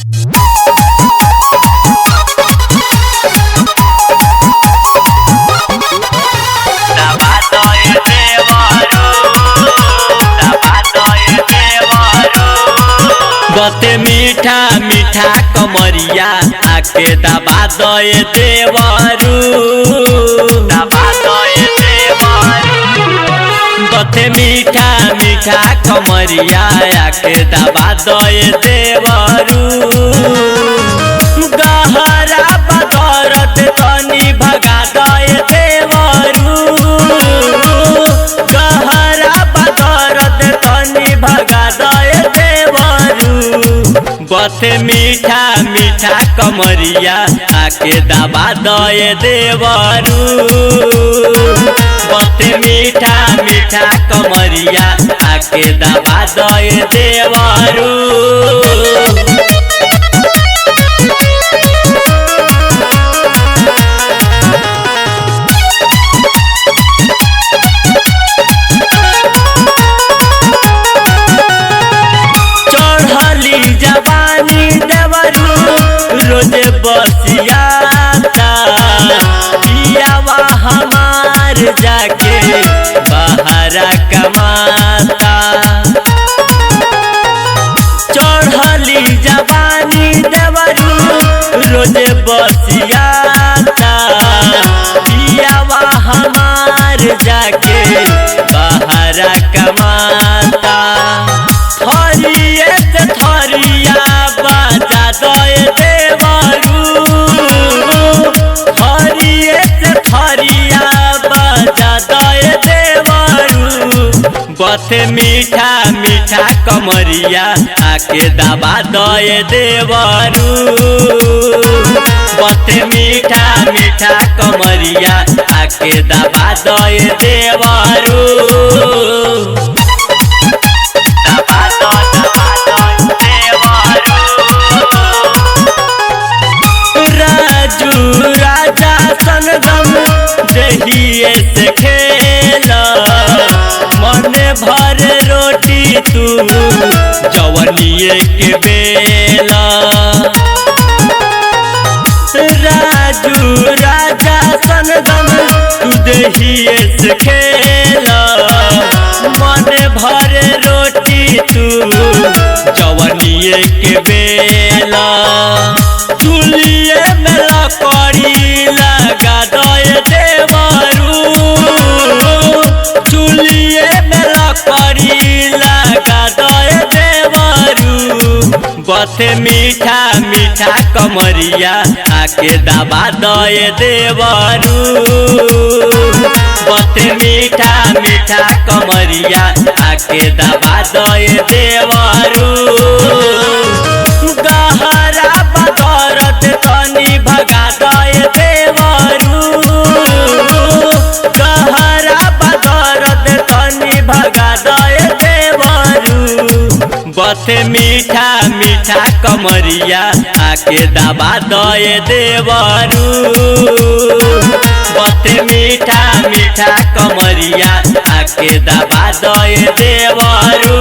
गते मीठा मीठा कमरिया आके दबा दए देवरू, दबा दए देवरू। गते मीठा मीठा कमरिया आके दबा दए देवरू। गहरा बदरत तनी भगा दए देवरू, गहरा बदरत तनी भगा दए देवरू। बते मीठा मीठा कमरिया आके दबा दए देवरू। बते मीठा मीठा कमरिया आके दबा दए देवरू। जवानी देवरू रोजे बसियाता, पियावा हमार जाके बहरा कमाता। चढ़ली जवानी देवरू रोजे बसियाता, पियावा हमार जाके बहरा कमाता। थरिया बाजा दए देवरू, थरिया बाजा दए देवरू। बते मीठा मीठा कमरिया आके दबा दए देवरू। बते मीठा मीठा कमरिया आके दबा दए देवरू। राजा संगम जहिए से खेला, मन भर रोटी तू जवनिए के बेला। राजा संगम तू दहिए से खेला, मन भर रोटी तू जवनिए के बेला। चुलिए में लकड़ी लगा दए देवरू, चुलिए में लकड़ी लगा दए देवरू। बते मीठा मीठा कमरिया आके दबा दए देवरू। बते मीठा मीठा कमरिया आके दबा दए देवरू। गहरा बदरत तनी भगा दए देवरू, गहरा बदरत तनी भगा दए देवरू। बते मीठा मीठा कमरिया आके दबा दए देवरू। बते मीठा मीठा कमरिया आके दबा दए देवरू।